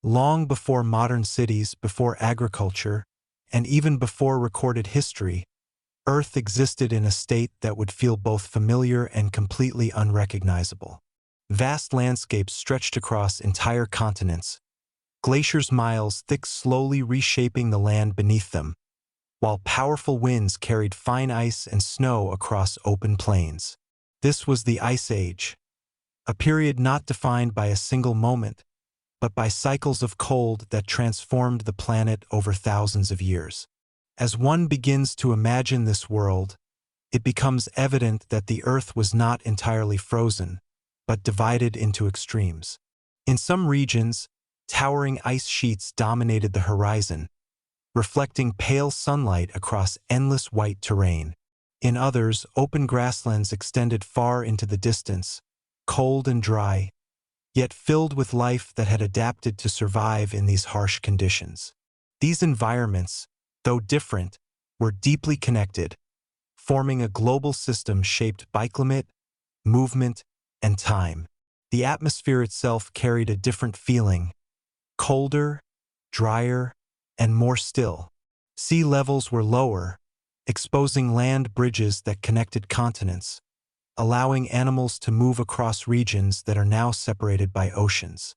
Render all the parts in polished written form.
Long before modern cities, before agriculture, and even before recorded history, Earth existed in a state that would feel both familiar and completely unrecognizable. Vast landscapes stretched across entire continents, glaciers miles thick slowly reshaping the land beneath them, while powerful winds carried fine ice and snow across open plains. This was the Ice Age, a period not defined by a single moment, but by cycles of cold that transformed the planet over thousands of years. As one begins to imagine this world, it becomes evident that the Earth was not entirely frozen, but divided into extremes. In some regions, towering ice sheets dominated the horizon, reflecting pale sunlight across endless white terrain. In others, open grasslands extended far into the distance, cold and dry, yet filled with life that had adapted to survive in these harsh conditions. These environments, though different, were deeply connected, forming a global system shaped by climate, movement, and time. The atmosphere itself carried a different feeling, colder, drier, and more still. Sea levels were lower, exposing land bridges that connected continents, allowing animals to move across regions that are now separated by oceans.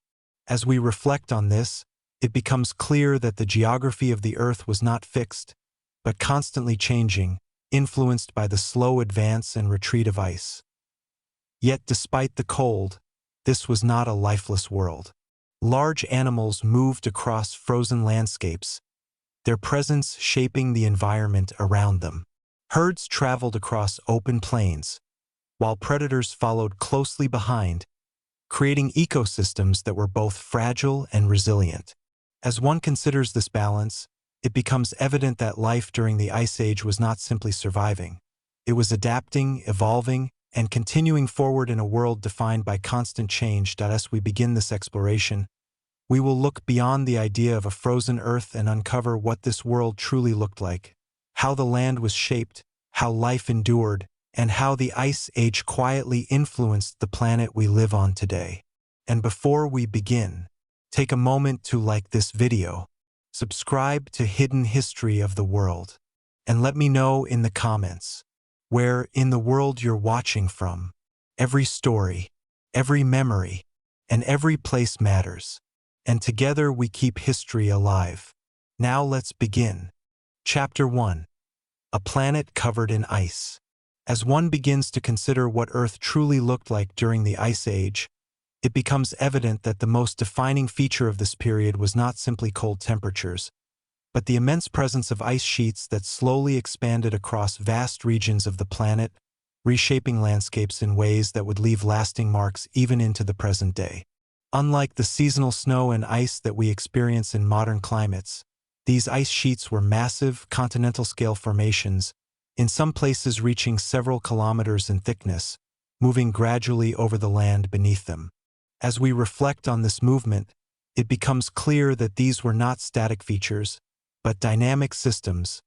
As we reflect on this, it becomes clear that the geography of the Earth was not fixed, but constantly changing, influenced by the slow advance and retreat of ice. Yet despite the cold, this was not a lifeless world. Large animals moved across frozen landscapes, their presence shaping the environment around them. Herds traveled across open plains, while predators followed closely behind, creating ecosystems that were both fragile and resilient. As one considers this balance, it becomes evident that life during the Ice Age was not simply surviving. It was adapting, evolving, and continuing forward in a world defined by constant change. As we begin this exploration, we will look beyond the idea of a frozen Earth and uncover what this world truly looked like, how the land was shaped, how life endured, and how the Ice Age quietly influenced the planet we live on today. And before we begin, take a moment to like this video, subscribe to Hidden History of the World, and let me know in the comments where in the world you're watching from. Every story, every memory, and every place matters, and together we keep history alive. Now let's begin. Chapter 1. A Planet Covered in Ice. As one begins to consider what Earth truly looked like during the Ice Age, it becomes evident that the most defining feature of this period was not simply cold temperatures, but the immense presence of ice sheets that slowly expanded across vast regions of the planet, reshaping landscapes in ways that would leave lasting marks even into the present day. Unlike the seasonal snow and ice that we experience in modern climates, these ice sheets were massive, continental-scale formations, in some places reaching several kilometers in thickness, moving gradually over the land beneath them. As we reflect on this movement, it becomes clear that these were not static features, but dynamic systems,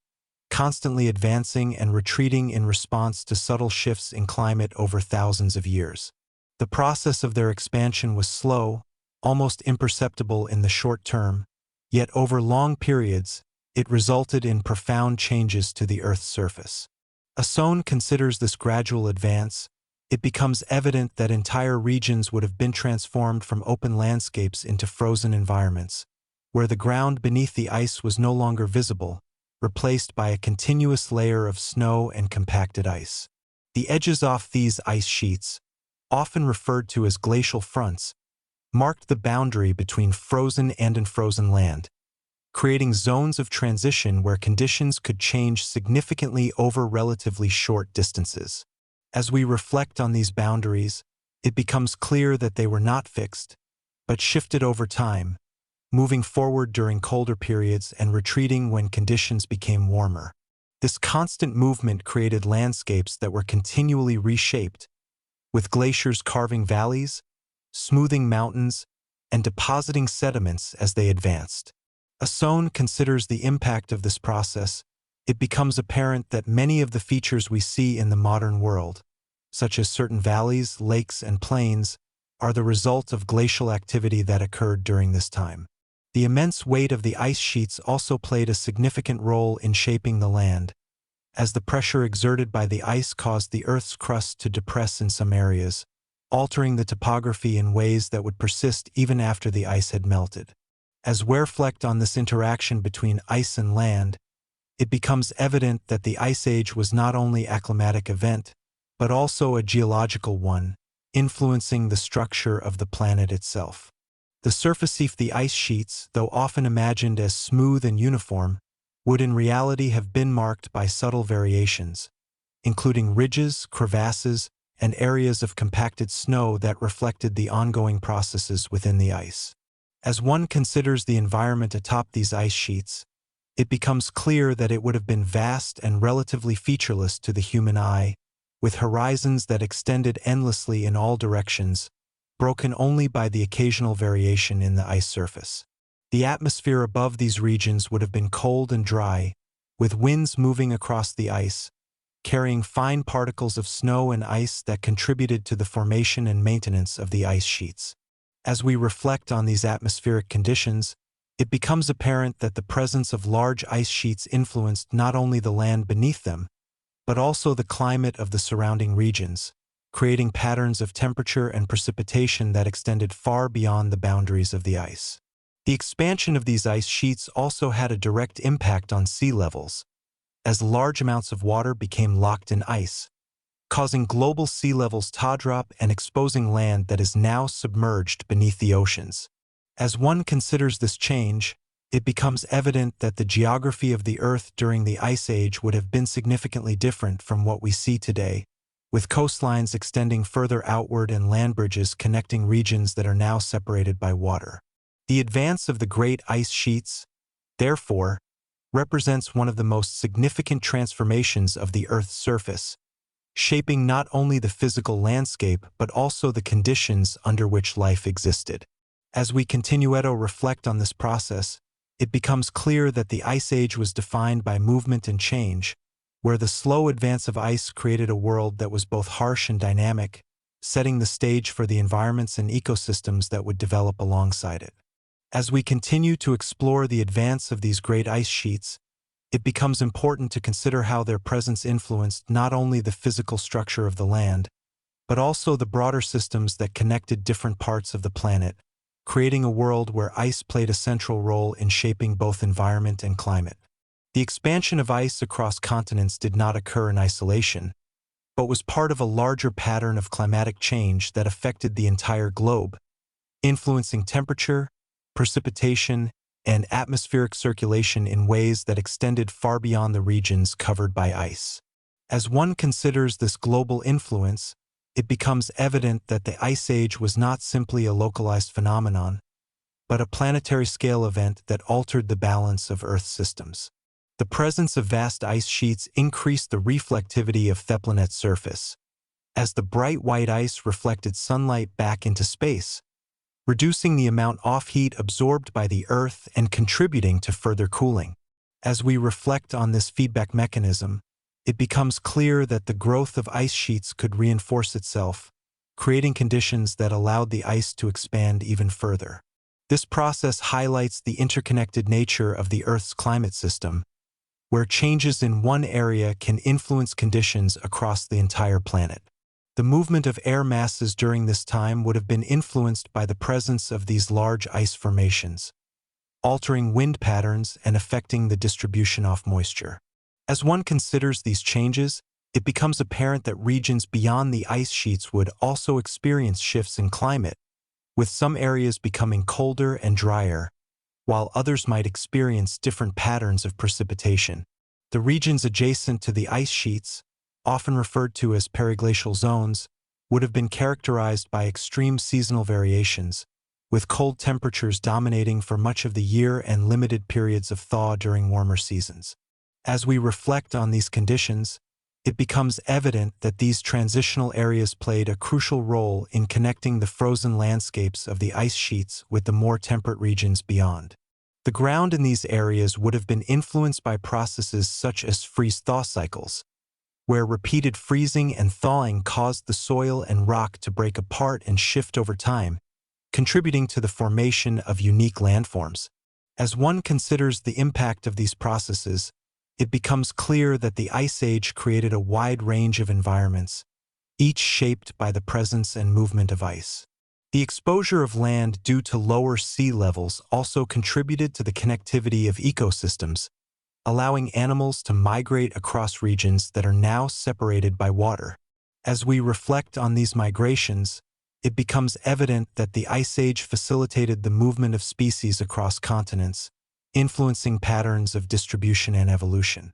constantly advancing and retreating in response to subtle shifts in climate over thousands of years. The process of their expansion was slow, almost imperceptible in the short term, yet over long periods, it resulted in profound changes to the Earth's surface. As Sohn considers this gradual advance, it becomes evident that entire regions would have been transformed from open landscapes into frozen environments, where the ground beneath the ice was no longer visible, replaced by a continuous layer of snow and compacted ice. The edges off these ice sheets, often referred to as glacial fronts, marked the boundary between frozen and unfrozen land, creating zones of transition where conditions could change significantly over relatively short distances. As we reflect on these boundaries, it becomes clear that they were not fixed, but shifted over time, moving forward during colder periods and retreating when conditions became warmer. This constant movement created landscapes that were continually reshaped, with glaciers carving valleys, smoothing mountains, and depositing sediments as they advanced. As Sohn considers the impact of this process, it becomes apparent that many of the features we see in the modern world, such as certain valleys, lakes, and plains, are the result of glacial activity that occurred during this time. The immense weight of the ice sheets also played a significant role in shaping the land, as the pressure exerted by the ice caused the Earth's crust to depress in some areas, altering the topography in ways that would persist even after the ice had melted. As we reflect on this interaction between ice and land, it becomes evident that the Ice Age was not only a climatic event, but also a geological one, influencing the structure of the planet itself. The surface of the ice sheets, though often imagined as smooth and uniform, would in reality have been marked by subtle variations, including ridges, crevasses, and areas of compacted snow that reflected the ongoing processes within the ice. As one considers the environment atop these ice sheets, it becomes clear that it would have been vast and relatively featureless to the human eye, with horizons that extended endlessly in all directions, broken only by the occasional variation in the ice surface. The atmosphere above these regions would have been cold and dry, with winds moving across the ice, carrying fine particles of snow and ice that contributed to the formation and maintenance of the ice sheets. As we reflect on these atmospheric conditions, it becomes apparent that the presence of large ice sheets influenced not only the land beneath them, but also the climate of the surrounding regions, creating patterns of temperature and precipitation that extended far beyond the boundaries of the ice. The expansion of these ice sheets also had a direct impact on sea levels, as large amounts of water became locked in ice, causing global sea levels to drop and exposing land that is now submerged beneath the oceans. As one considers this change, it becomes evident that the geography of the Earth during the Ice Age would have been significantly different from what we see today, with coastlines extending further outward and land bridges connecting regions that are now separated by water. The advance of the great ice sheets, therefore, represents one of the most significant transformations of the Earth's surface, shaping not only the physical landscape but also the conditions under which life existed. As we continue to reflect on this process, it becomes clear that the Ice Age was defined by movement and change, where the slow advance of ice created a world that was both harsh and dynamic, setting the stage for the environments and ecosystems that would develop alongside it. As we continue to explore the advance of these great ice sheets, it becomes important to consider how their presence influenced not only the physical structure of the land, but also the broader systems that connected different parts of the planet, creating a world where ice played a central role in shaping both environment and climate. The expansion of ice across continents did not occur in isolation, but was part of a larger pattern of climatic change that affected the entire globe, influencing temperature, precipitation, and atmospheric circulation in ways that extended far beyond the regions covered by ice. As one considers this global influence, it becomes evident that the Ice Age was not simply a localized phenomenon, but a planetary-scale event that altered the balance of Earth's systems. The presence of vast ice sheets increased the reflectivity of the planet's surface, as the bright white ice reflected sunlight back into space, reducing the amount of heat absorbed by the Earth and contributing to further cooling. As we reflect on this feedback mechanism, it becomes clear that the growth of ice sheets could reinforce itself, creating conditions that allowed the ice to expand even further. This process highlights the interconnected nature of the Earth's climate system, where changes in one area can influence conditions across the entire planet. The movement of air masses during this time would have been influenced by the presence of these large ice formations, altering wind patterns and affecting the distribution of moisture. As one considers these changes, it becomes apparent that regions beyond the ice sheets would also experience shifts in climate, with some areas becoming colder and drier, while others might experience different patterns of precipitation. The regions adjacent to the ice sheets, often referred to as periglacial zones, would have been characterized by extreme seasonal variations, with cold temperatures dominating for much of the year and limited periods of thaw during warmer seasons. As we reflect on these conditions, it becomes evident that these transitional areas played a crucial role in connecting the frozen landscapes of the ice sheets with the more temperate regions beyond. The ground in these areas would have been influenced by processes such as freeze-thaw cycles, where repeated freezing and thawing caused the soil and rock to break apart and shift over time, contributing to the formation of unique landforms. As one considers the impact of these processes, it becomes clear that the Ice Age created a wide range of environments, each shaped by the presence and movement of ice. The exposure of land due to lower sea levels also contributed to the connectivity of ecosystems, allowing animals to migrate across regions that are now separated by water. As we reflect on these migrations, it becomes evident that the Ice Age facilitated the movement of species across continents, influencing patterns of distribution and evolution.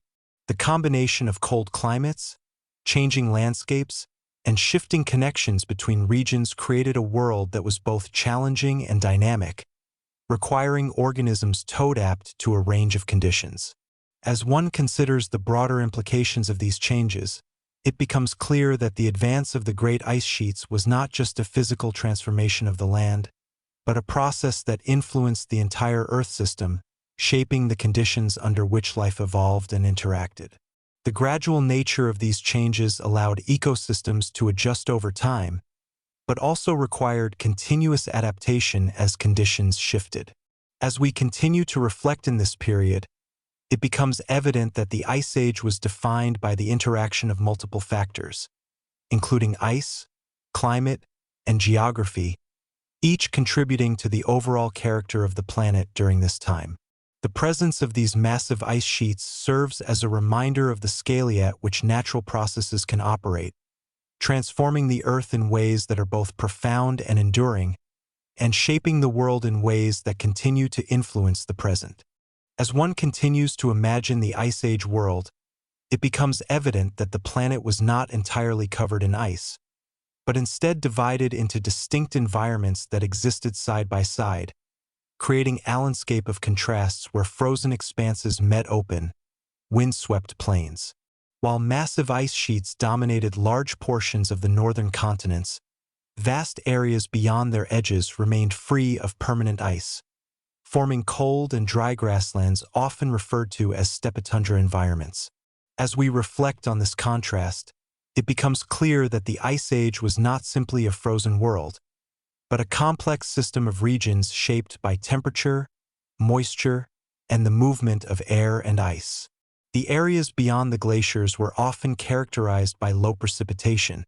The combination of cold climates, changing landscapes, and shifting connections between regions created a world that was both challenging and dynamic, requiring organisms to adapt to a range of conditions. As one considers the broader implications of these changes, it becomes clear that the advance of the great ice sheets was not just a physical transformation of the land, but a process that influenced the entire Earth system, shaping the conditions under which life evolved and interacted. The gradual nature of these changes allowed ecosystems to adjust over time, but also required continuous adaptation as conditions shifted. As we continue to reflect in this period, it becomes evident that the Ice Age was defined by the interaction of multiple factors, including ice, climate, and geography, each contributing to the overall character of the planet during this time. The presence of these massive ice sheets serves as a reminder of the scale at which natural processes can operate, transforming the Earth in ways that are both profound and enduring, and shaping the world in ways that continue to influence the present. As one continues to imagine the Ice Age world, it becomes evident that the planet was not entirely covered in ice, but instead divided into distinct environments that existed side by side, creating a landscape of contrasts where frozen expanses met open, wind-swept plains. While massive ice sheets dominated large portions of the northern continents, vast areas beyond their edges remained free of permanent ice, forming cold and dry grasslands often referred to as steppe-tundra environments. As we reflect on this contrast, it becomes clear that the Ice Age was not simply a frozen world, but a complex system of regions shaped by temperature, moisture, and the movement of air and ice. The areas beyond the glaciers were often characterized by low precipitation,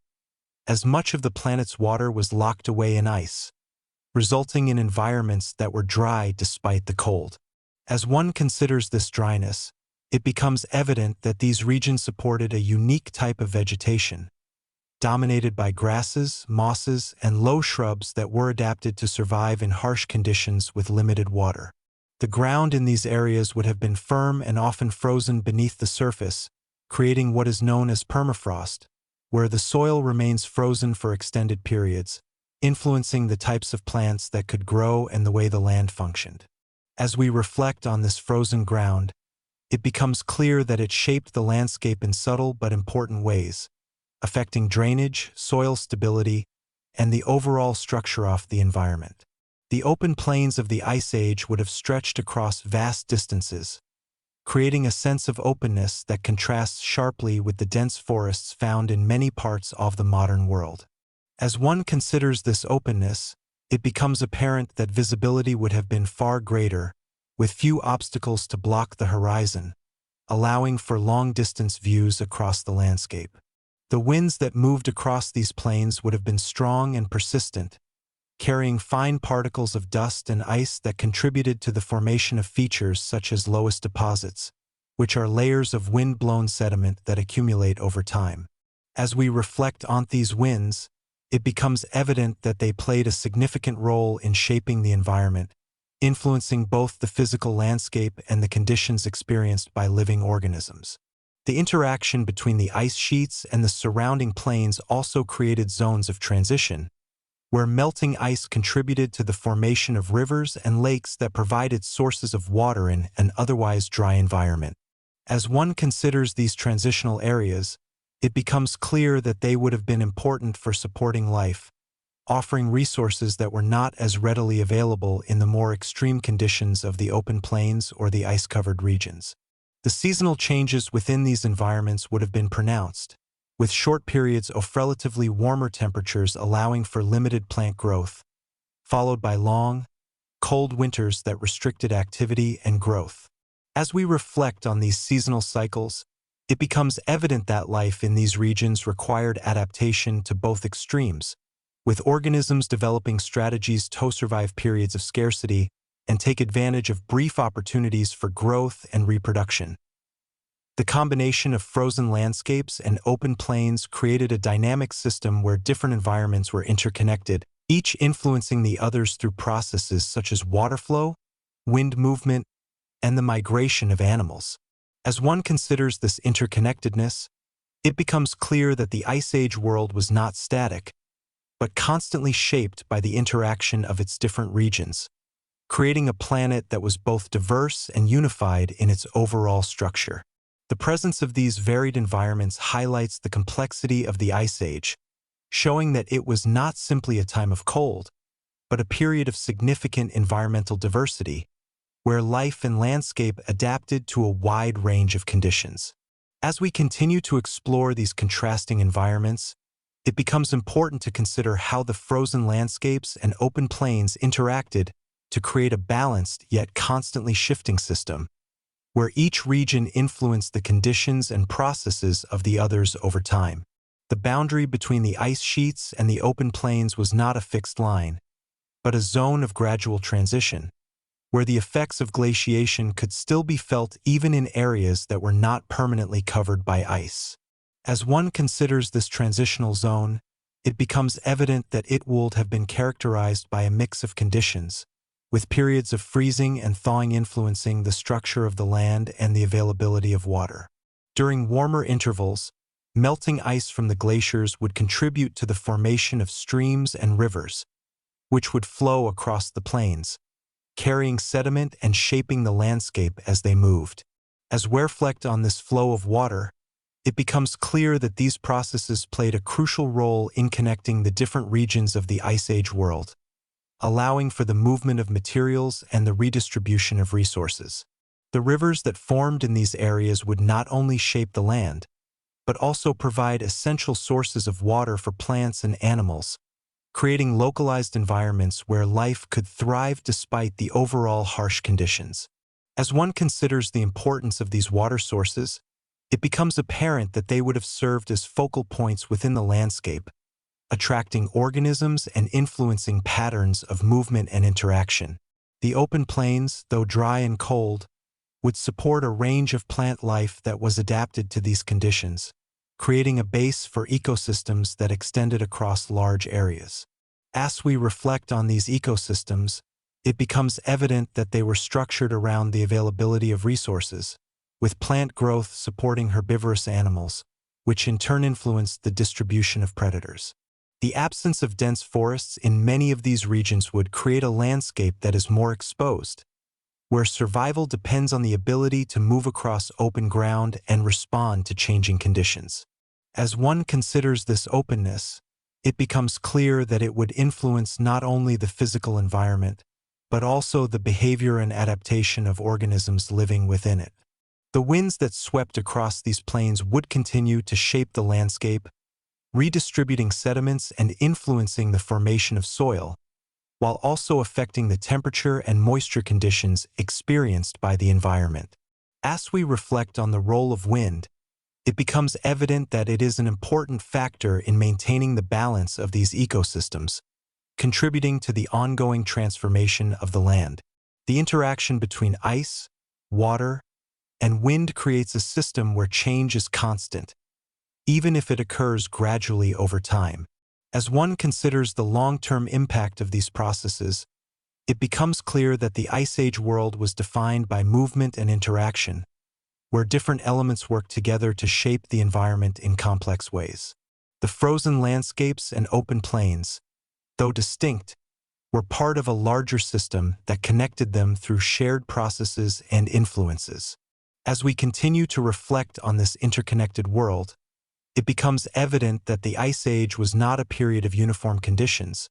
as much of the planet's water was locked away in ice, resulting in environments that were dry despite the cold. As one considers this dryness, it becomes evident that these regions supported a unique type of vegetation, dominated by grasses, mosses, and low shrubs that were adapted to survive in harsh conditions with limited water. The ground in these areas would have been firm and often frozen beneath the surface, creating what is known as permafrost, where the soil remains frozen for extended periods, influencing the types of plants that could grow and the way the land functioned. As we reflect on this frozen ground, it becomes clear that it shaped the landscape in subtle but important ways, affecting drainage, soil stability, and the overall structure of the environment. The open plains of the Ice Age would have stretched across vast distances, creating a sense of openness that contrasts sharply with the dense forests found in many parts of the modern world. As one considers this openness, it becomes apparent that visibility would have been far greater, with few obstacles to block the horizon, allowing for long-distance views across the landscape. The winds that moved across these plains would have been strong and persistent, carrying fine particles of dust and ice that contributed to the formation of features such as loess deposits, which are layers of wind-blown sediment that accumulate over time. As we reflect on these winds, it becomes evident that they played a significant role in shaping the environment, influencing both the physical landscape and the conditions experienced by living organisms. The interaction between the ice sheets and the surrounding plains also created zones of transition, where melting ice contributed to the formation of rivers and lakes that provided sources of water in an otherwise dry environment. As one considers these transitional areas, it becomes clear that they would have been important for supporting life, offering resources that were not as readily available in the more extreme conditions of the open plains or the ice-covered regions. The seasonal changes within these environments would have been pronounced, with short periods of relatively warmer temperatures allowing for limited plant growth, followed by long, cold winters that restricted activity and growth. As we reflect on these seasonal cycles, it becomes evident that life in these regions required adaptation to both extremes, with organisms developing strategies to survive periods of scarcity and take advantage of brief opportunities for growth and reproduction. The combination of frozen landscapes and open plains created a dynamic system where different environments were interconnected, each influencing the others through processes such as water flow, wind movement, and the migration of animals. As one considers this interconnectedness, it becomes clear that the Ice Age world was not static, but constantly shaped by the interaction of its different regions, creating a planet that was both diverse and unified in its overall structure. The presence of these varied environments highlights the complexity of the Ice Age, showing that it was not simply a time of cold, but a period of significant environmental diversity, where life and landscape adapted to a wide range of conditions. As we continue to explore these contrasting environments, it becomes important to consider how the frozen landscapes and open plains interacted to create a balanced yet constantly shifting system, where each region influenced the conditions and processes of the others over time. The boundary between the ice sheets and the open plains was not a fixed line, but a zone of gradual transition, where the effects of glaciation could still be felt even in areas that were not permanently covered by ice. As one considers this transitional zone, it becomes evident that it would have been characterized by a mix of conditions, with periods of freezing and thawing influencing the structure of the land and the availability of water. During warmer intervals, melting ice from the glaciers would contribute to the formation of streams and rivers, which would flow across the plains, carrying sediment and shaping the landscape as they moved. As we reflect on this flow of water, it becomes clear that these processes played a crucial role in connecting the different regions of the Ice Age world, allowing for the movement of materials and the redistribution of resources. The rivers that formed in these areas would not only shape the land, but also provide essential sources of water for plants and animals, creating localized environments where life could thrive despite the overall harsh conditions. As one considers the importance of these water sources, it becomes apparent that they would have served as focal points within the landscape, attracting organisms and influencing patterns of movement and interaction. The open plains, though dry and cold, would support a range of plant life that was adapted to these conditions, creating a base for ecosystems that extended across large areas. As we reflect on these ecosystems, it becomes evident that they were structured around the availability of resources, with plant growth supporting herbivorous animals, which in turn influenced the distribution of predators. The absence of dense forests in many of these regions would create a landscape that is more exposed, where survival depends on the ability to move across open ground and respond to changing conditions. As one considers this openness, it becomes clear that it would influence not only the physical environment, but also the behavior and adaptation of organisms living within it. The winds that swept across these plains would continue to shape the landscape, redistributing sediments and influencing the formation of soil, while also affecting the temperature and moisture conditions experienced by the environment. As we reflect on the role of wind, it becomes evident that it is an important factor in maintaining the balance of these ecosystems, contributing to the ongoing transformation of the land. The interaction between ice, water, and wind creates a system where change is constant, even if it occurs gradually over time. As one considers the long-term impact of these processes, it becomes clear that the Ice Age world was defined by movement and interaction, where different elements work together to shape the environment in complex ways. The frozen landscapes and open plains, though distinct, were part of a larger system that connected them through shared processes and influences. As we continue to reflect on this interconnected world, it becomes evident that the Ice Age was not a period of uniform conditions,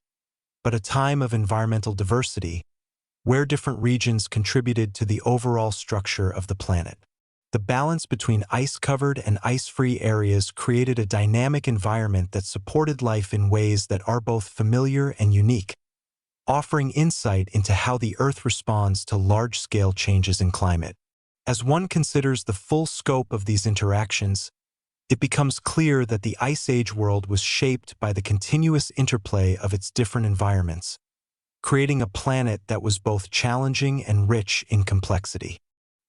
but a time of environmental diversity, where different regions contributed to the overall structure of the planet. The balance between ice-covered and ice-free areas created a dynamic environment that supported life in ways that are both familiar and unique, offering insight into how the Earth responds to large-scale changes in climate. As one considers the full scope of these interactions, it becomes clear that the Ice Age world was shaped by the continuous interplay of its different environments, creating a planet that was both challenging and rich in complexity.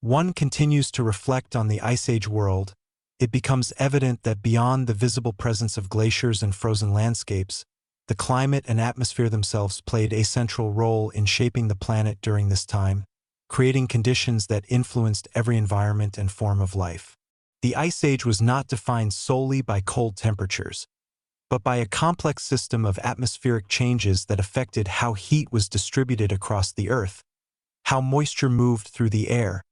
One continues to reflect on the Ice Age world, it becomes evident that beyond the visible presence of glaciers and frozen landscapes, the climate and atmosphere themselves played a central role in shaping the planet during this time, creating conditions that influenced every environment and form of life. The Ice Age was not defined solely by cold temperatures, but by a complex system of atmospheric changes that affected how heat was distributed across the Earth, how moisture moved through the air,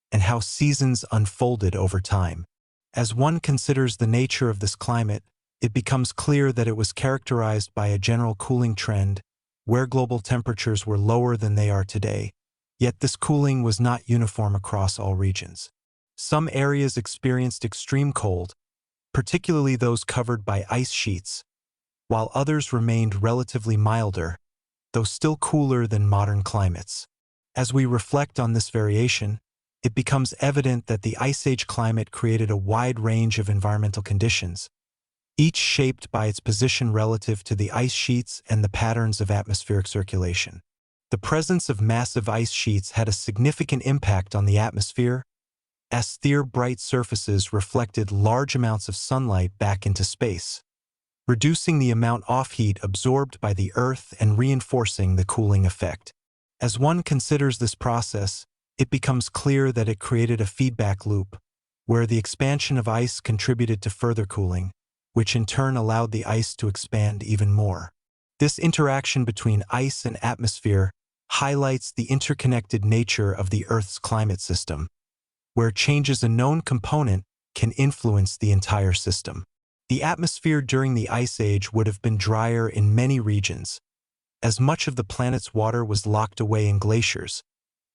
and how seasons unfolded over time. As one considers the nature of this climate, it becomes clear that it was characterized by a general cooling trend, where global temperatures were lower than they are today, yet this cooling was not uniform across all regions. Some areas experienced extreme cold, particularly those covered by ice sheets, while others remained relatively milder, though still cooler than modern climates. As we reflect on this variation, it becomes evident that the Ice Age climate created a wide range of environmental conditions, each shaped by its position relative to the ice sheets and the patterns of atmospheric circulation. The presence of massive ice sheets had a significant impact on the atmosphere, as their bright surfaces reflected large amounts of sunlight back into space, reducing the amount of heat absorbed by the Earth and reinforcing the cooling effect. As one considers this process, it becomes clear that it created a feedback loop, where the expansion of ice contributed to further cooling, which in turn allowed the ice to expand even more. This interaction between ice and atmosphere highlights the interconnected nature of the Earth's climate system, where changes a known component can influence the entire system. The atmosphere during the Ice Age would have been drier in many regions, as much of the planet's water was locked away in glaciers,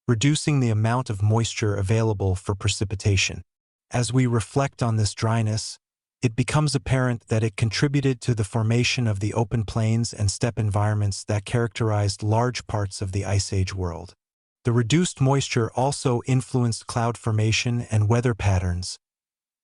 reducing the amount of moisture available for precipitation. As we reflect on this dryness, it becomes apparent that it contributed to the formation of the open plains and steppe environments that characterized large parts of the Ice Age world. The reduced moisture also influenced cloud formation and weather patterns,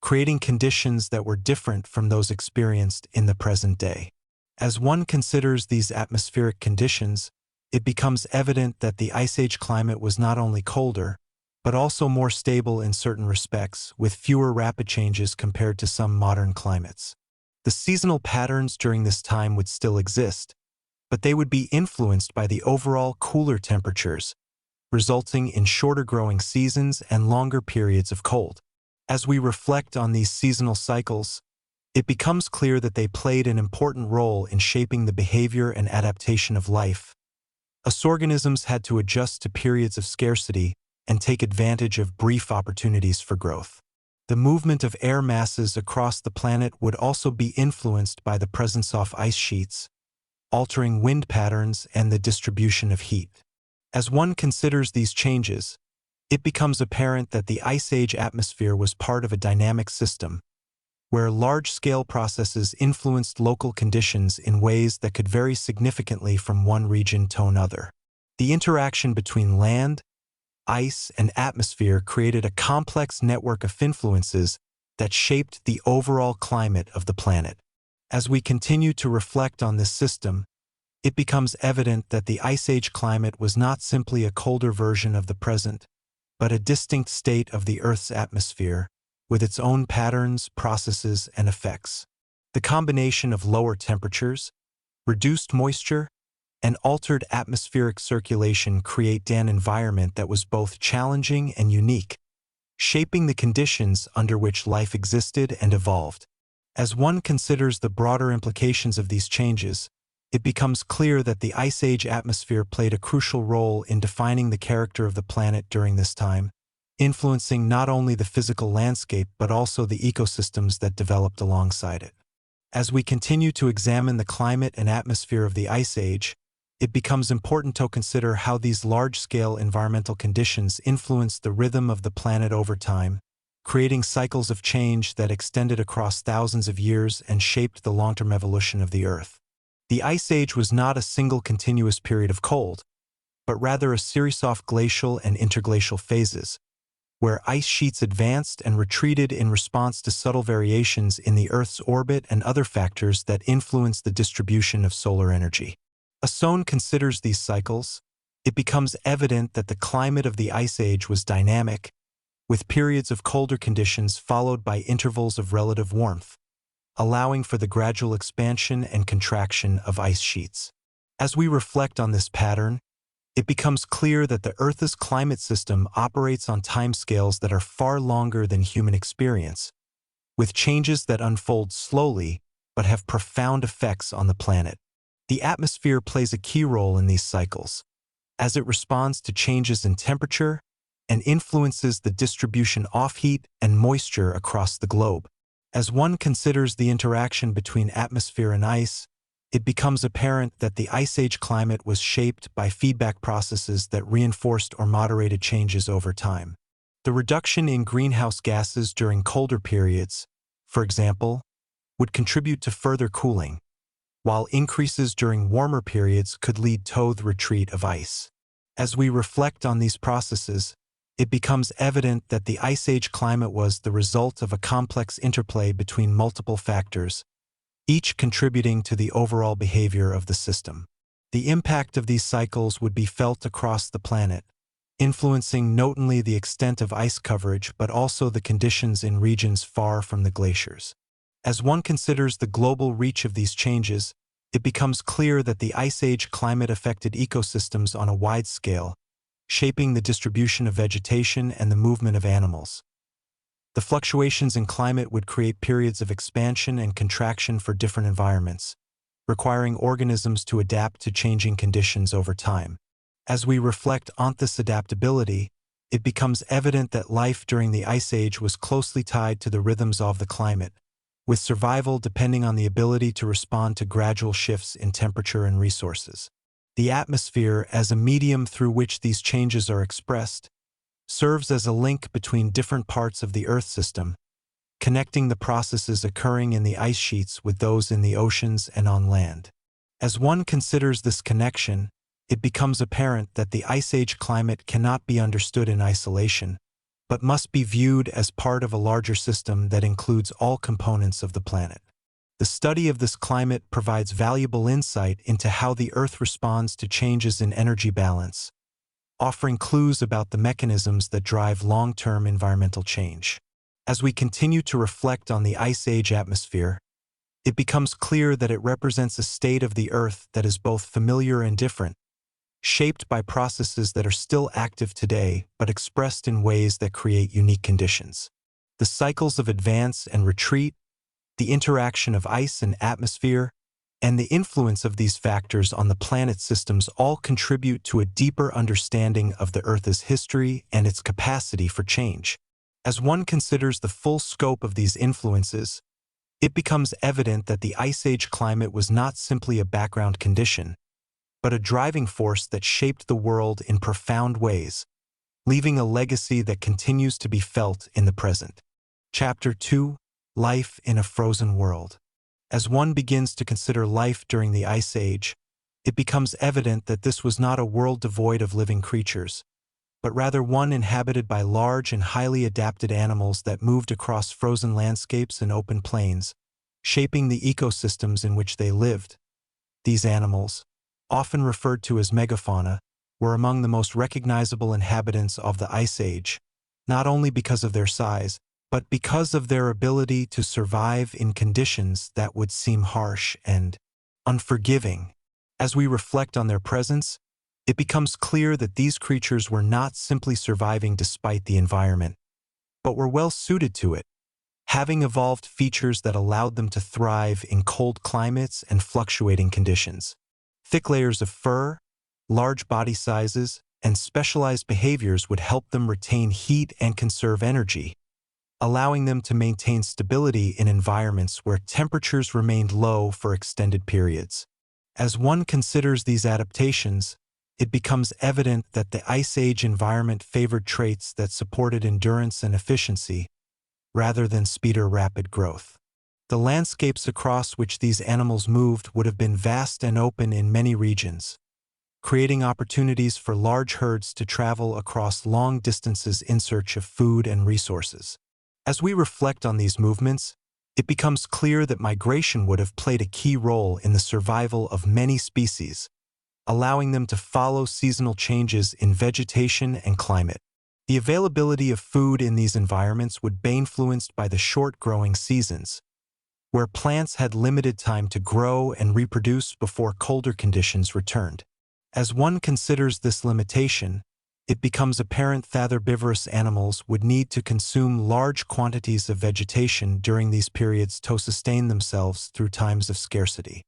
creating conditions that were different from those experienced in the present day. As one considers these atmospheric conditions, it becomes evident that the Ice Age climate was not only colder, but also more stable in certain respects, with fewer rapid changes compared to some modern climates. The seasonal patterns during this time would still exist, but they would be influenced by the overall cooler temperatures, resulting in shorter growing seasons and longer periods of cold. As we reflect on these seasonal cycles, it becomes clear that they played an important role in shaping the behavior and adaptation of life. Us organisms had to adjust to periods of scarcity and take advantage of brief opportunities for growth. The movement of air masses across the planet would also be influenced by the presence of ice sheets, altering wind patterns and the distribution of heat. As one considers these changes, it becomes apparent that the Ice Age atmosphere was part of a dynamic system, where large-scale processes influenced local conditions in ways that could vary significantly from one region to another. The interaction between land, ice, and atmosphere created a complex network of influences that shaped the overall climate of the planet. As we continue to reflect on this system, it becomes evident that the Ice Age climate was not simply a colder version of the present, but a distinct state of the Earth's atmosphere, with its own patterns, processes, and effects. The combination of lower temperatures, reduced moisture, and altered atmospheric circulation create an environment that was both challenging and unique, shaping the conditions under which life existed and evolved. As one considers the broader implications of these changes, it becomes clear that the Ice Age atmosphere played a crucial role in defining the character of the planet during this time, influencing not only the physical landscape but also the ecosystems that developed alongside it. As we continue to examine the climate and atmosphere of the Ice Age, it becomes important to consider how these large-scale environmental conditions influenced the rhythm of the planet over time, creating cycles of change that extended across thousands of years and shaped the long-term evolution of the Earth. The Ice Age was not a single continuous period of cold, but rather a series of glacial and interglacial phases, where ice sheets advanced and retreated in response to subtle variations in the Earth's orbit and other factors that influence the distribution of solar energy. As Sohn considers these cycles, it becomes evident that the climate of the Ice Age was dynamic, with periods of colder conditions followed by intervals of relative warmth, allowing for the gradual expansion and contraction of ice sheets. As we reflect on this pattern, it becomes clear that the Earth's climate system operates on timescales that are far longer than human experience, with changes that unfold slowly but have profound effects on the planet. The atmosphere plays a key role in these cycles, as it responds to changes in temperature and influences the distribution of heat and moisture across the globe. As one considers the interaction between atmosphere and ice, it becomes apparent that the Ice Age climate was shaped by feedback processes that reinforced or moderated changes over time. The reduction in greenhouse gases during colder periods, for example, would contribute to further cooling, while increases during warmer periods could lead to the retreat of ice. As we reflect on these processes, it becomes evident that the Ice Age climate was the result of a complex interplay between multiple factors, each contributing to the overall behavior of the system. The impact of these cycles would be felt across the planet, influencing not only the extent of ice coverage but also the conditions in regions far from the glaciers. As one considers the global reach of these changes, it becomes clear that the Ice Age climate affected ecosystems on a wide scale, shaping the distribution of vegetation and the movement of animals. The fluctuations in climate would create periods of expansion and contraction for different environments, requiring organisms to adapt to changing conditions over time. As we reflect on this adaptability, it becomes evident that life during the Ice Age was closely tied to the rhythms of the climate, with survival depending on the ability to respond to gradual shifts in temperature and resources. The atmosphere, as a medium through which these changes are expressed, serves as a link between different parts of the Earth system, connecting the processes occurring in the ice sheets with those in the oceans and on land. As one considers this connection, it becomes apparent that the Ice Age climate cannot be understood in isolation, but must be viewed as part of a larger system that includes all components of the planet. The study of this climate provides valuable insight into how the Earth responds to changes in energy balance, offering clues about the mechanisms that drive long-term environmental change. As we continue to reflect on the Ice Age atmosphere, it becomes clear that it represents a state of the Earth that is both familiar and different, shaped by processes that are still active today but expressed in ways that create unique conditions. The cycles of advance and retreat, the interaction of ice and atmosphere, and the influence of these factors on the planet's systems all contribute to a deeper understanding of the Earth's history and its capacity for change. As one considers the full scope of these influences, it becomes evident that the Ice Age climate was not simply a background condition, but a driving force that shaped the world in profound ways, leaving a legacy that continues to be felt in the present. Chapter 2: Life in a Frozen World. As one begins to consider life during the Ice Age, it becomes evident that this was not a world devoid of living creatures, but rather one inhabited by large and highly adapted animals that moved across frozen landscapes and open plains, shaping the ecosystems in which they lived. These animals, often referred to as megafauna, were among the most recognizable inhabitants of the Ice Age, not only because of their size, but because of their ability to survive in conditions that would seem harsh and unforgiving. As we reflect on their presence, it becomes clear that these creatures were not simply surviving despite the environment, but were well suited to it, having evolved features that allowed them to thrive in cold climates and fluctuating conditions. Thick layers of fur, large body sizes, and specialized behaviors would help them retain heat and conserve energy, allowing them to maintain stability in environments where temperatures remained low for extended periods. As one considers these adaptations, it becomes evident that the Ice Age environment favored traits that supported endurance and efficiency, rather than speed or rapid growth. The landscapes across which these animals moved would have been vast and open in many regions, creating opportunities for large herds to travel across long distances in search of food and resources. As we reflect on these movements, it becomes clear that migration would have played a key role in the survival of many species, allowing them to follow seasonal changes in vegetation and climate. The availability of food in these environments would be influenced by the short growing seasons, where plants had limited time to grow and reproduce before colder conditions returned. As one considers this limitation, it becomes apparent that herbivorous animals would need to consume large quantities of vegetation during these periods to sustain themselves through times of scarcity.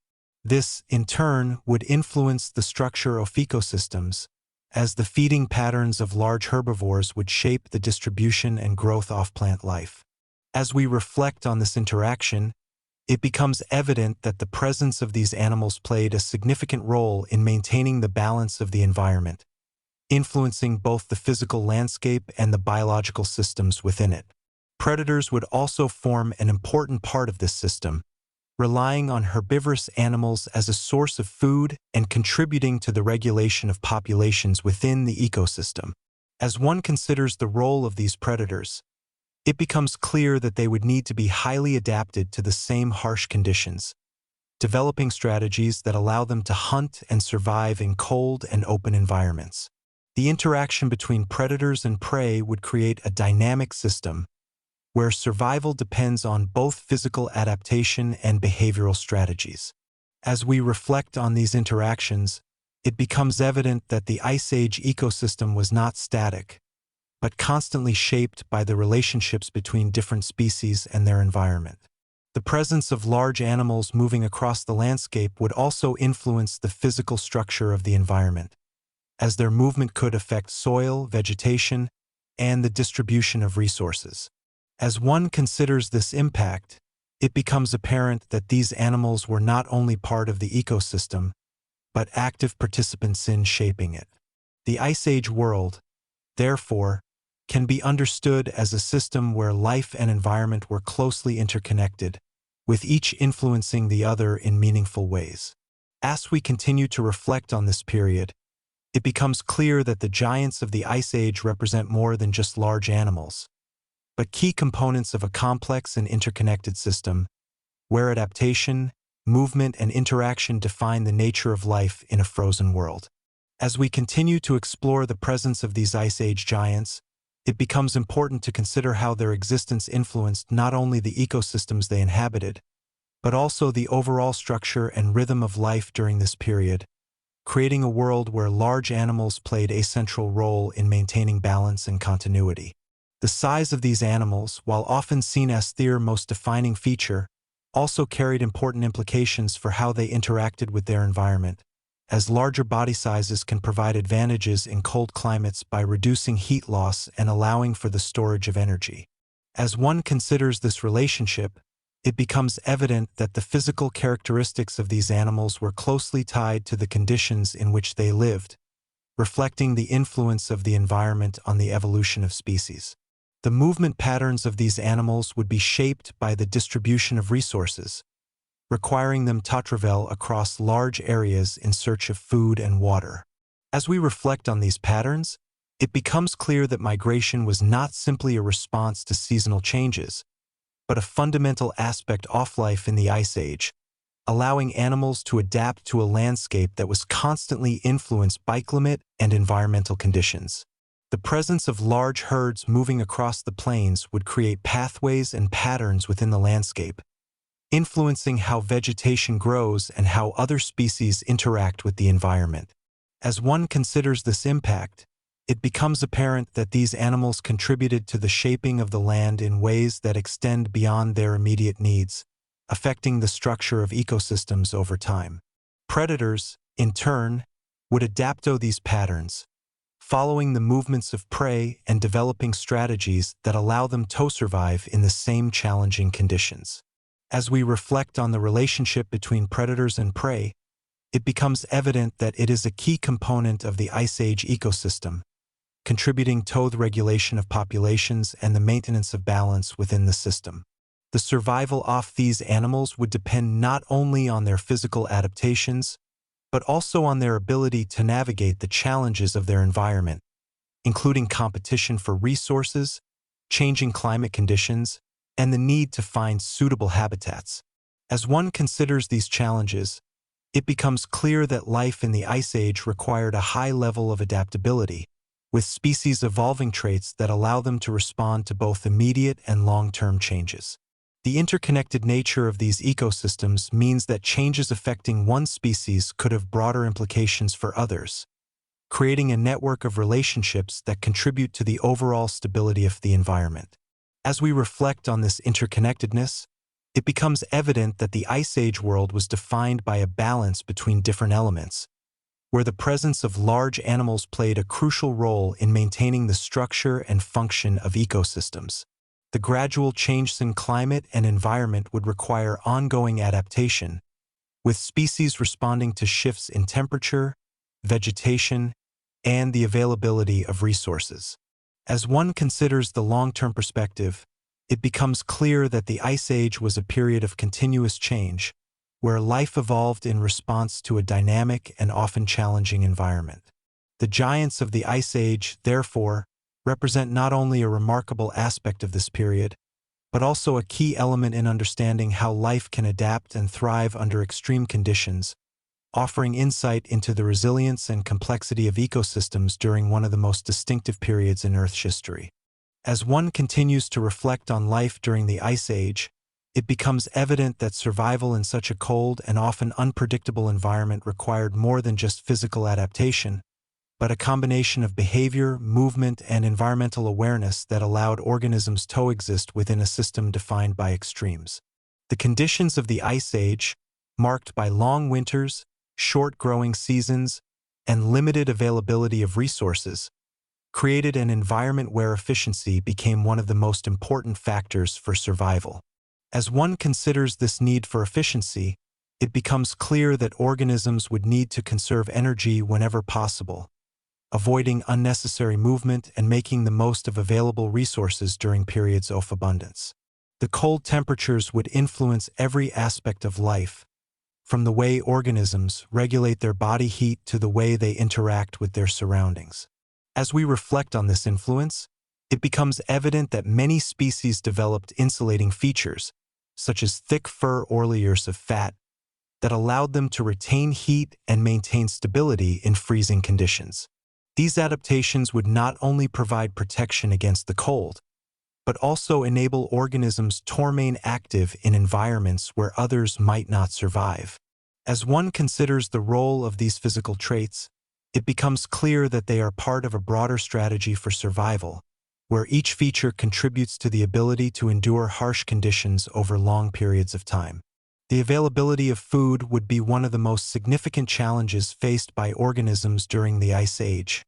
This, in turn, would influence the structure of ecosystems, as the feeding patterns of large herbivores would shape the distribution and growth of plant life. As we reflect on this interaction, it becomes evident that the presence of these animals played a significant role in maintaining the balance of the environment, influencing both the physical landscape and the biological systems within it. Predators would also form an important part of this system, relying on herbivorous animals as a source of food and contributing to the regulation of populations within the ecosystem. As one considers the role of these predators, it becomes clear that they would need to be highly adapted to the same harsh conditions, developing strategies that allow them to hunt and survive in cold and open environments. The interaction between predators and prey would create a dynamic system where survival depends on both physical adaptation and behavioral strategies. As we reflect on these interactions, it becomes evident that the Ice Age ecosystem was not static, but constantly shaped by the relationships between different species and their environment. The presence of large animals moving across the landscape would also influence the physical structure of the environment, as their movement could affect soil, vegetation, and the distribution of resources. As one considers this impact, it becomes apparent that these animals were not only part of the ecosystem, but active participants in shaping it. The Ice Age world, therefore, can be understood as a system where life and environment were closely interconnected, with each influencing the other in meaningful ways. As we continue to reflect on this period, it becomes clear that the giants of the Ice Age represent more than just large animals, but key components of a complex and interconnected system, where adaptation, movement, and interaction define the nature of life in a frozen world. As we continue to explore the presence of these Ice Age giants, it becomes important to consider how their existence influenced not only the ecosystems they inhabited, but also the overall structure and rhythm of life during this period, creating a world where large animals played a central role in maintaining balance and continuity. The size of these animals, while often seen as their most defining feature, also carried important implications for how they interacted with their environment, as larger body sizes can provide advantages in cold climates by reducing heat loss and allowing for the storage of energy. As one considers this relationship, it becomes evident that the physical characteristics of these animals were closely tied to the conditions in which they lived, reflecting the influence of the environment on the evolution of species. The movement patterns of these animals would be shaped by the distribution of resources, requiring them to travel across large areas in search of food and water. As we reflect on these patterns, it becomes clear that migration was not simply a response to seasonal changes, but a fundamental aspect of life in the Ice Age, allowing animals to adapt to a landscape that was constantly influenced by climate and environmental conditions. The presence of large herds moving across the plains would create pathways and patterns within the landscape, influencing how vegetation grows and how other species interact with the environment. As one considers this impact, it becomes apparent that these animals contributed to the shaping of the land in ways that extend beyond their immediate needs, affecting the structure of ecosystems over time. Predators, in turn, would adapt to these patterns, following the movements of prey and developing strategies that allow them to survive in the same challenging conditions. As we reflect on the relationship between predators and prey, it becomes evident that it is a key component of the Ice Age ecosystem, contributing to the regulation of populations and the maintenance of balance within the system. The survival of these animals would depend not only on their physical adaptations, but also on their ability to navigate the challenges of their environment, including competition for resources, changing climate conditions, and the need to find suitable habitats. As one considers these challenges, it becomes clear that life in the Ice Age required a high level of adaptability, with species evolving traits that allow them to respond to both immediate and long-term changes. The interconnected nature of these ecosystems means that changes affecting one species could have broader implications for others, creating a network of relationships that contribute to the overall stability of the environment. As we reflect on this interconnectedness, it becomes evident that the Ice Age world was defined by a balance between different elements, where the presence of large animals played a crucial role in maintaining the structure and function of ecosystems. The gradual changes in climate and environment would require ongoing adaptation, with species responding to shifts in temperature, vegetation, and the availability of resources. As one considers the long-term perspective, it becomes clear that the Ice Age was a period of continuous change, where life evolved in response to a dynamic and often challenging environment. The giants of the Ice Age, therefore, represent not only a remarkable aspect of this period, but also a key element in understanding how life can adapt and thrive under extreme conditions, offering insight into the resilience and complexity of ecosystems during one of the most distinctive periods in Earth's history. As one continues to reflect on life during the Ice Age, it becomes evident that survival in such a cold and often unpredictable environment required more than just physical adaptation, but a combination of behavior, movement, and environmental awareness that allowed organisms to coexist within a system defined by extremes. The conditions of the Ice Age, marked by long winters, short growing seasons, and limited availability of resources, created an environment where efficiency became one of the most important factors for survival. As one considers this need for efficiency, it becomes clear that organisms would need to conserve energy whenever possible, avoiding unnecessary movement and making the most of available resources during periods of abundance. The cold temperatures would influence every aspect of life, from the way organisms regulate their body heat to the way they interact with their surroundings. As we reflect on this influence, it becomes evident that many species developed insulating features, such as thick fur or layers of fat, that allowed them to retain heat and maintain stability in freezing conditions. These adaptations would not only provide protection against the cold, but also enable organisms to remain active in environments where others might not survive. As one considers the role of these physical traits, it becomes clear that they are part of a broader strategy for survival, where each feature contributes to the ability to endure harsh conditions over long periods of time. The availability of food would be one of the most significant challenges faced by organisms during the Ice Age,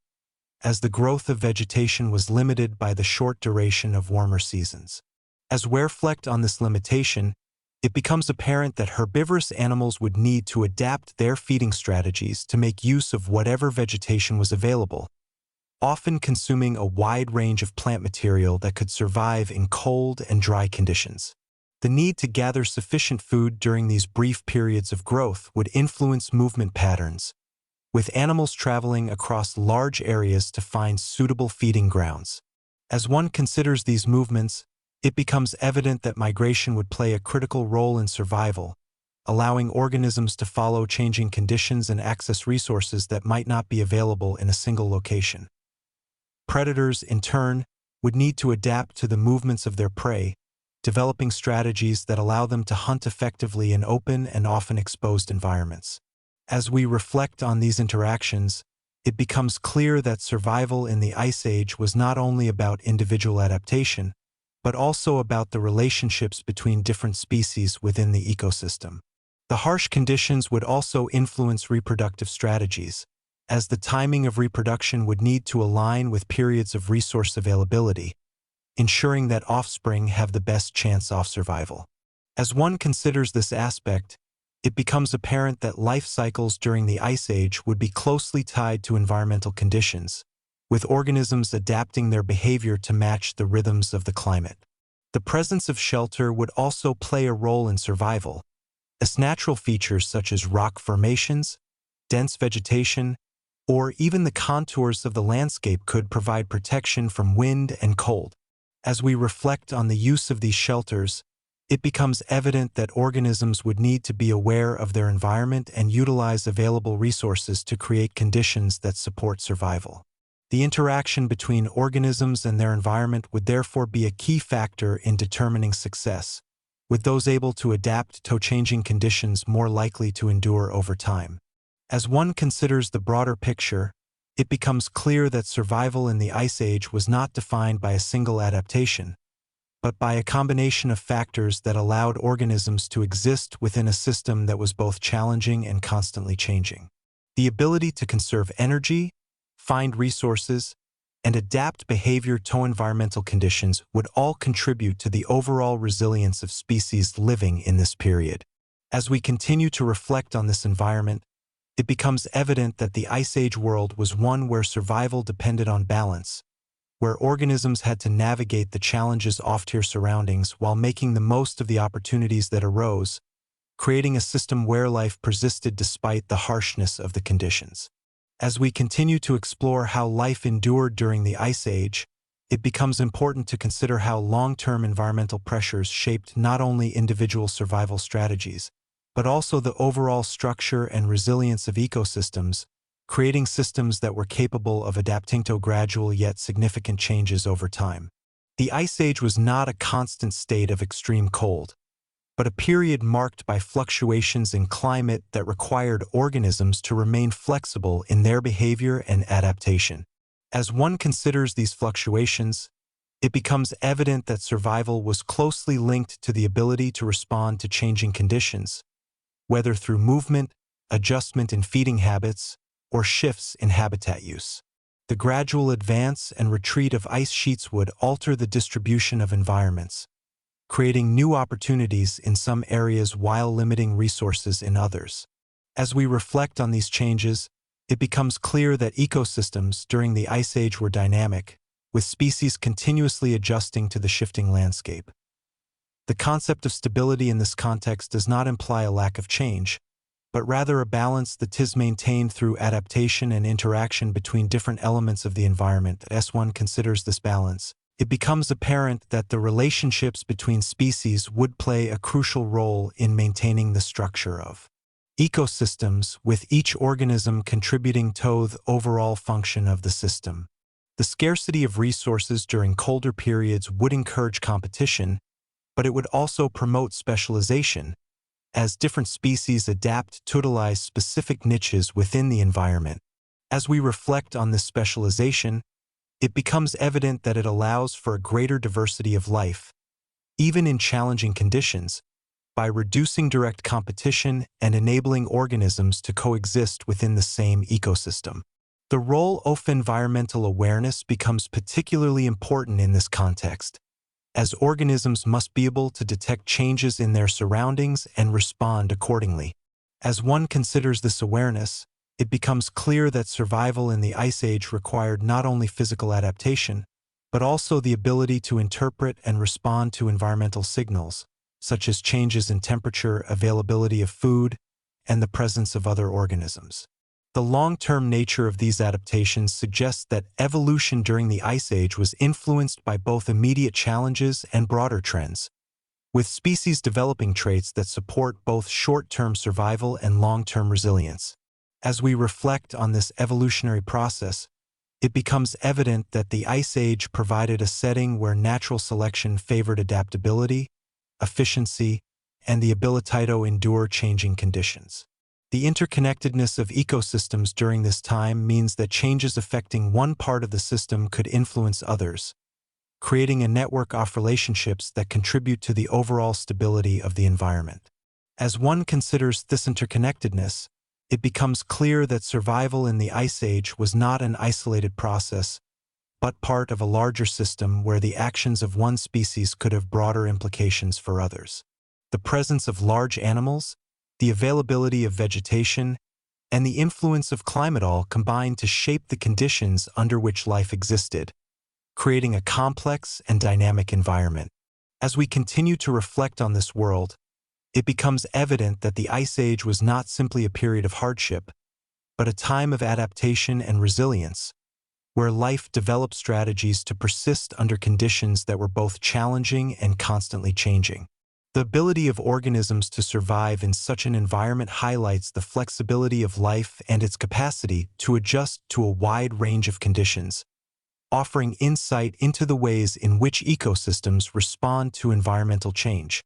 as the growth of vegetation was limited by the short duration of warmer seasons. As we reflect on this limitation, it becomes apparent that herbivorous animals would need to adapt their feeding strategies to make use of whatever vegetation was available, often consuming a wide range of plant material that could survive in cold and dry conditions. The need to gather sufficient food during these brief periods of growth would influence movement patterns, with animals traveling across large areas to find suitable feeding grounds. As one considers these movements, it becomes evident that migration would play a critical role in survival, allowing organisms to follow changing conditions and access resources that might not be available in a single location. Predators, in turn, would need to adapt to the movements of their prey, developing strategies that allow them to hunt effectively in open and often exposed environments. As we reflect on these interactions, it becomes clear that survival in the Ice Age was not only about individual adaptation, but also about the relationships between different species within the ecosystem. The harsh conditions would also influence reproductive strategies, as the timing of reproduction would need to align with periods of resource availability, ensuring that offspring have the best chance of survival. As one considers this aspect, it becomes apparent that life cycles during the Ice Age would be closely tied to environmental conditions, with organisms adapting their behavior to match the rhythms of the climate. The presence of shelter would also play a role in survival, as natural features such as rock formations, dense vegetation, or even the contours of the landscape could provide protection from wind and cold. As we reflect on the use of these shelters, it becomes evident that organisms would need to be aware of their environment and utilize available resources to create conditions that support survival. The interaction between organisms and their environment would therefore be a key factor in determining success, with those able to adapt to changing conditions more likely to endure over time. As one considers the broader picture, it becomes clear that survival in the Ice Age was not defined by a single adaptation, but by a combination of factors that allowed organisms to exist within a system that was both challenging and constantly changing. The ability to conserve energy, find resources, and adapt behavior to environmental conditions would all contribute to the overall resilience of species living in this period. As we continue to reflect on this environment, it becomes evident that the Ice Age world was one where survival depended on balance, where organisms had to navigate the challenges of their surroundings while making the most of the opportunities that arose, creating a system where life persisted despite the harshness of the conditions. As we continue to explore how life endured during the Ice Age, it becomes important to consider how long-term environmental pressures shaped not only individual survival strategies, but also the overall structure and resilience of ecosystems, creating systems that were capable of adapting to gradual yet significant changes over time. The Ice Age was not a constant state of extreme cold, but a period marked by fluctuations in climate that required organisms to remain flexible in their behavior and adaptation. As one considers these fluctuations, it becomes evident that survival was closely linked to the ability to respond to changing conditions, whether through movement, adjustment in feeding habits, or shifts in habitat use. The gradual advance and retreat of ice sheets would alter the distribution of environments, creating new opportunities in some areas while limiting resources in others. As we reflect on these changes, it becomes clear that ecosystems during the Ice Age were dynamic, with species continuously adjusting to the shifting landscape. The concept of stability in this context does not imply a lack of change, but rather a balance that is maintained through adaptation and interaction between different elements of the environment. As one considers this balance, it becomes apparent that the relationships between species would play a crucial role in maintaining the structure of ecosystems, with each organism contributing to the overall function of the system. The scarcity of resources during colder periods would encourage competition, but it would also promote specialization, as different species adapt to utilize specific niches within the environment. As we reflect on this specialization, it becomes evident that it allows for a greater diversity of life, even in challenging conditions, by reducing direct competition and enabling organisms to coexist within the same ecosystem. The role of environmental awareness becomes particularly important in this context, as organisms must be able to detect changes in their surroundings and respond accordingly. As one considers this awareness, it becomes clear that survival in the Ice Age required not only physical adaptation, but also the ability to interpret and respond to environmental signals, such as changes in temperature, availability of food, and the presence of other organisms. The long-term nature of these adaptations suggests that evolution during the Ice Age was influenced by both immediate challenges and broader trends, with species developing traits that support both short-term survival and long-term resilience. As we reflect on this evolutionary process, it becomes evident that the Ice Age provided a setting where natural selection favored adaptability, efficiency, and the ability to endure changing conditions. The interconnectedness of ecosystems during this time means that changes affecting one part of the system could influence others, creating a network of relationships that contribute to the overall stability of the environment. As one considers this interconnectedness, it becomes clear that survival in the Ice Age was not an isolated process, but part of a larger system where the actions of one species could have broader implications for others. The presence of large animals, the availability of vegetation, and the influence of climate all combined to shape the conditions under which life existed, creating a complex and dynamic environment. As we continue to reflect on this world, it becomes evident that the Ice Age was not simply a period of hardship, but a time of adaptation and resilience, where life developed strategies to persist under conditions that were both challenging and constantly changing. The ability of organisms to survive in such an environment highlights the flexibility of life and its capacity to adjust to a wide range of conditions, offering insight into the ways in which ecosystems respond to environmental change.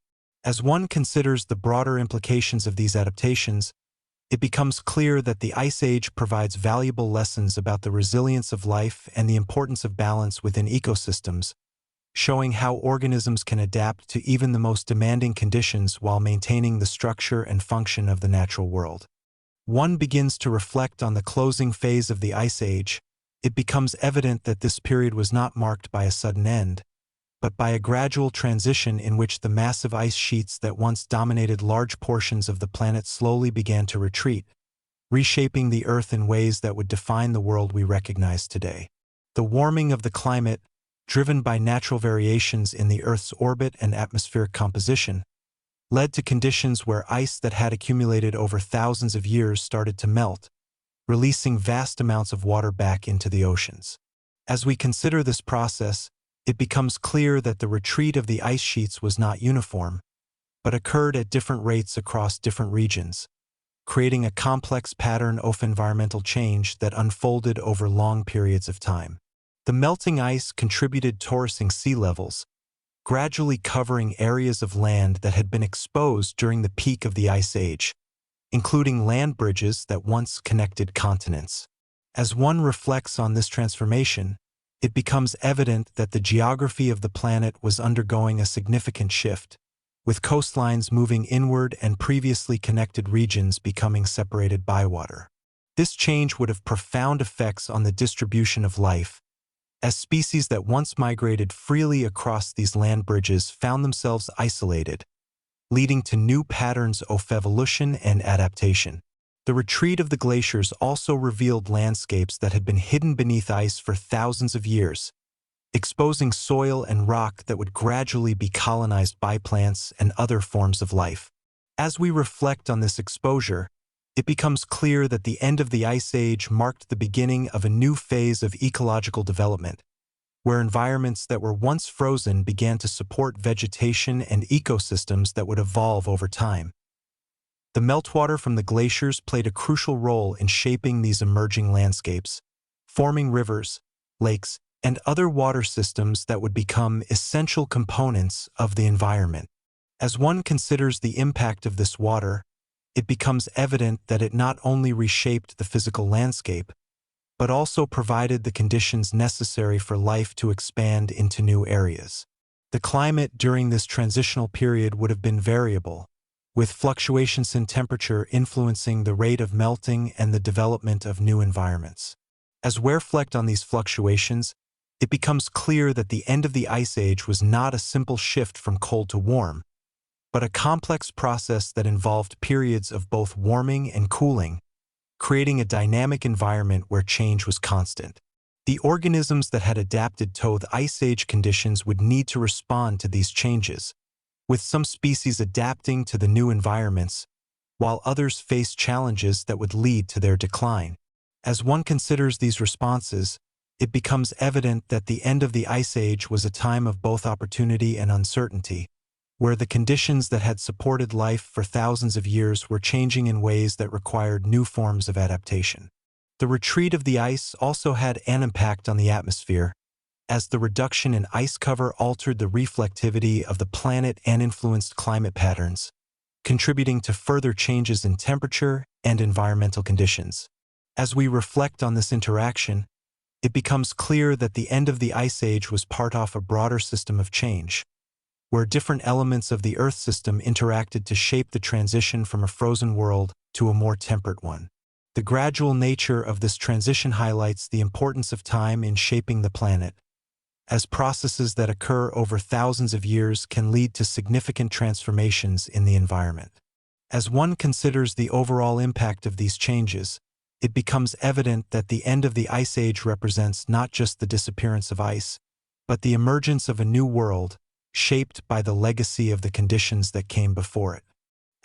As one considers the broader implications of these adaptations, it becomes clear that the Ice Age provides valuable lessons about the resilience of life and the importance of balance within ecosystems, showing how organisms can adapt to even the most demanding conditions while maintaining the structure and function of the natural world. One begins to reflect on the closing phase of the Ice Age. It becomes evident that this period was not marked by a sudden end, but by a gradual transition in which the massive ice sheets that once dominated large portions of the planet slowly began to retreat, reshaping the Earth in ways that would define the world we recognize today. The warming of the climate, driven by natural variations in the Earth's orbit and atmospheric composition, led to conditions where ice that had accumulated over thousands of years started to melt, releasing vast amounts of water back into the oceans. As we consider this process, it becomes clear that the retreat of the ice sheets was not uniform, but occurred at different rates across different regions, creating a complex pattern of environmental change that unfolded over long periods of time. The melting ice contributed to rising sea levels, gradually covering areas of land that had been exposed during the peak of the Ice Age, including land bridges that once connected continents. As one reflects on this transformation, it becomes evident that the geography of the planet was undergoing a significant shift, with coastlines moving inward and previously connected regions becoming separated by water. This change would have profound effects on the distribution of life, as species that once migrated freely across these land bridges found themselves isolated, leading to new patterns of evolution and adaptation. The retreat of the glaciers also revealed landscapes that had been hidden beneath ice for thousands of years, exposing soil and rock that would gradually be colonized by plants and other forms of life. As we reflect on this exposure, it becomes clear that the end of the Ice Age marked the beginning of a new phase of ecological development, where environments that were once frozen began to support vegetation and ecosystems that would evolve over time. The meltwater from the glaciers played a crucial role in shaping these emerging landscapes, forming rivers, lakes, and other water systems that would become essential components of the environment. As one considers the impact of this water, it becomes evident that it not only reshaped the physical landscape, but also provided the conditions necessary for life to expand into new areas. The climate during this transitional period would have been variable, with fluctuations in temperature influencing the rate of melting and the development of new environments. As we reflect on these fluctuations, it becomes clear that the end of the Ice Age was not a simple shift from cold to warm, but a complex process that involved periods of both warming and cooling, creating a dynamic environment where change was constant. The organisms that had adapted to the Ice Age conditions would need to respond to these changes, with some species adapting to the new environments, while others faced challenges that would lead to their decline. As one considers these responses, it becomes evident that the end of the Ice Age was a time of both opportunity and uncertainty, where the conditions that had supported life for thousands of years were changing in ways that required new forms of adaptation. The retreat of the ice also had an impact on the atmosphere, as the reduction in ice cover altered the reflectivity of the planet and influenced climate patterns, contributing to further changes in temperature and environmental conditions. As we reflect on this interaction, it becomes clear that the end of the Ice Age was part of a broader system of change, where different elements of the Earth system interacted to shape the transition from a frozen world to a more temperate one. The gradual nature of this transition highlights the importance of time in shaping the planet, as processes that occur over thousands of years can lead to significant transformations in the environment. As one considers the overall impact of these changes, it becomes evident that the end of the Ice Age represents not just the disappearance of ice, but the emergence of a new world, shaped by the legacy of the conditions that came before it.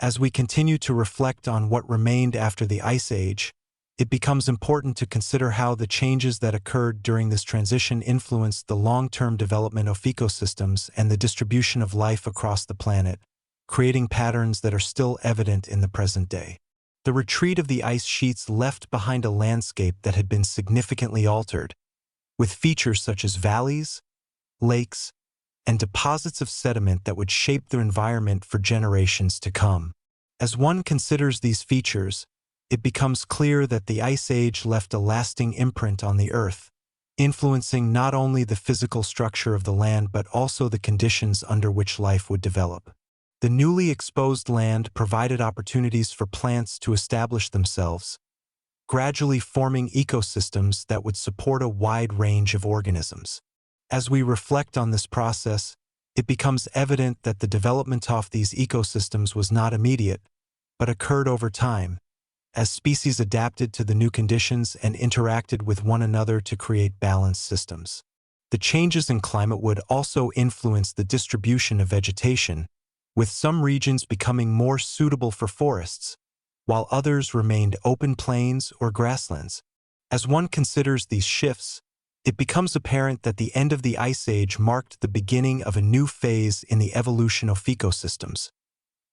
As we continue to reflect on what remained after the Ice Age, it becomes important to consider how the changes that occurred during this transition influenced the long-term development of ecosystems and the distribution of life across the planet, creating patterns that are still evident in the present day. The retreat of the ice sheets left behind a landscape that had been significantly altered, with features such as valleys, lakes, and deposits of sediment that would shape the environment for generations to come. As one considers these features, it becomes clear that the Ice Age left a lasting imprint on the Earth, influencing not only the physical structure of the land but also the conditions under which life would develop. The newly exposed land provided opportunities for plants to establish themselves, gradually forming ecosystems that would support a wide range of organisms. As we reflect on this process, it becomes evident that the development of these ecosystems was not immediate, but occurred over time, as species adapted to the new conditions and interacted with one another to create balanced systems. The changes in climate would also influence the distribution of vegetation, with some regions becoming more suitable for forests, while others remained open plains or grasslands. As one considers these shifts, it becomes apparent that the end of the Ice Age marked the beginning of a new phase in the evolution of ecosystems,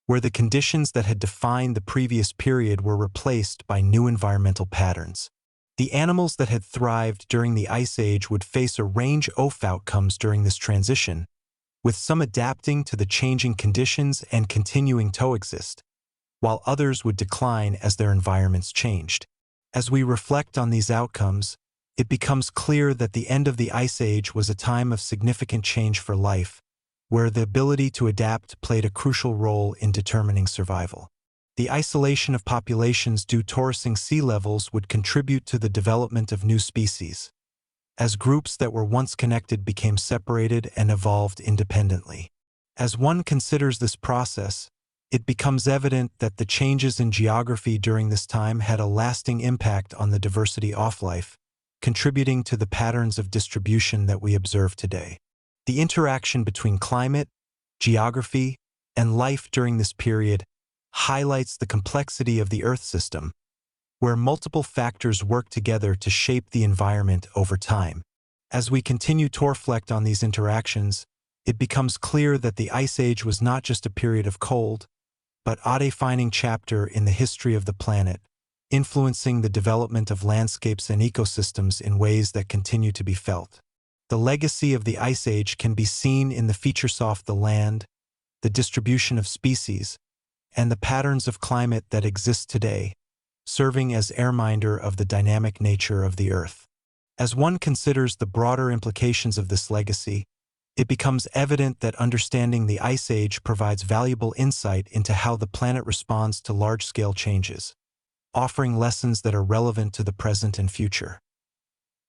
where the conditions that had defined the previous period were replaced by new environmental patterns. The animals that had thrived during the Ice Age would face a range of outcomes during this transition, with some adapting to the changing conditions and continuing to exist, while others would decline as their environments changed. As we reflect on these outcomes, it becomes clear that the end of the Ice Age was a time of significant change for life, where the ability to adapt played a crucial role in determining survival. The isolation of populations due to rising sea levels would contribute to the development of new species, as groups that were once connected became separated and evolved independently. As one considers this process, it becomes evident that the changes in geography during this time had a lasting impact on the diversity of life, contributing to the patterns of distribution that we observe today. The interaction between climate, geography, and life during this period highlights the complexity of the Earth system, where multiple factors work together to shape the environment over time. As we continue to reflect on these interactions, it becomes clear that the Ice Age was not just a period of cold, but a defining chapter in the history of the planet, influencing the development of landscapes and ecosystems in ways that continue to be felt. The legacy of the Ice Age can be seen in the features of the land, the distribution of species, and the patterns of climate that exist today, serving as a reminder of the dynamic nature of the Earth. As one considers the broader implications of this legacy, it becomes evident that understanding the Ice Age provides valuable insight into how the planet responds to large-scale changes, offering lessons that are relevant to the present and future.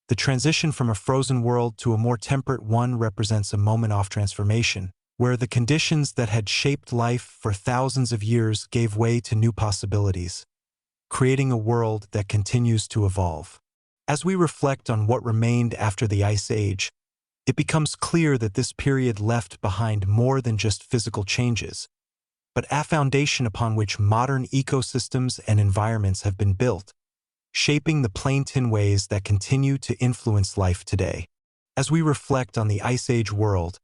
The transition from a frozen world to a more temperate one represents a moment of transformation, where the conditions that had shaped life for thousands of years gave way to new possibilities, creating a world that continues to evolve. As we reflect on what remained after the Ice Age, it becomes clear that this period left behind more than just physical changes, but a foundation upon which modern ecosystems and environments have been built, shaping the plain ways that continue to influence life today. As we reflect on the Ice Age world,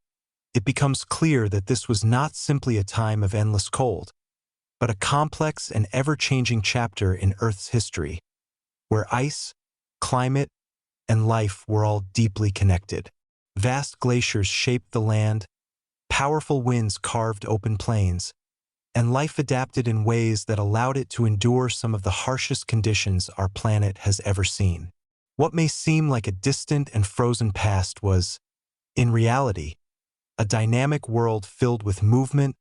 it becomes clear that this was not simply a time of endless cold, but a complex and ever-changing chapter in Earth's history, where ice, climate, and life were all deeply connected. Vast glaciers shaped the land, powerful winds carved open plains, and life adapted in ways that allowed it to endure some of the harshest conditions our planet has ever seen. What may seem like a distant and frozen past was, in reality, a dynamic world filled with movement,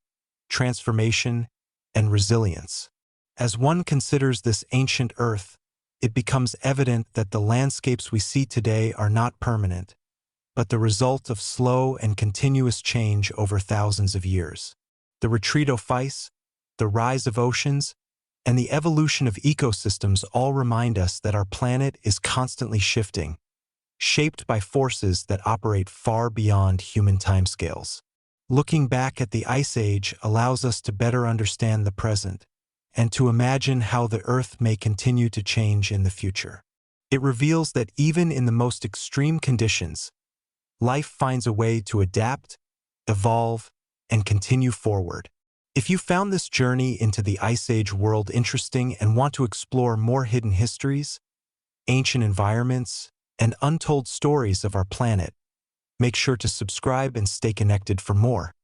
transformation, and resilience. As one considers this ancient Earth, it becomes evident that the landscapes we see today are not permanent, but the result of slow and continuous change over thousands of years. The retreat of ice, the rise of oceans, and the evolution of ecosystems all remind us that our planet is constantly shifting, shaped by forces that operate far beyond human timescales. Looking back at the Ice Age allows us to better understand the present and to imagine how the Earth may continue to change in the future. It reveals that even in the most extreme conditions, life finds a way to adapt, evolve, and continue forward. If you found this journey into the Ice Age world interesting and want to explore more hidden histories, ancient environments, and untold stories of our planet, make sure to subscribe and stay connected for more.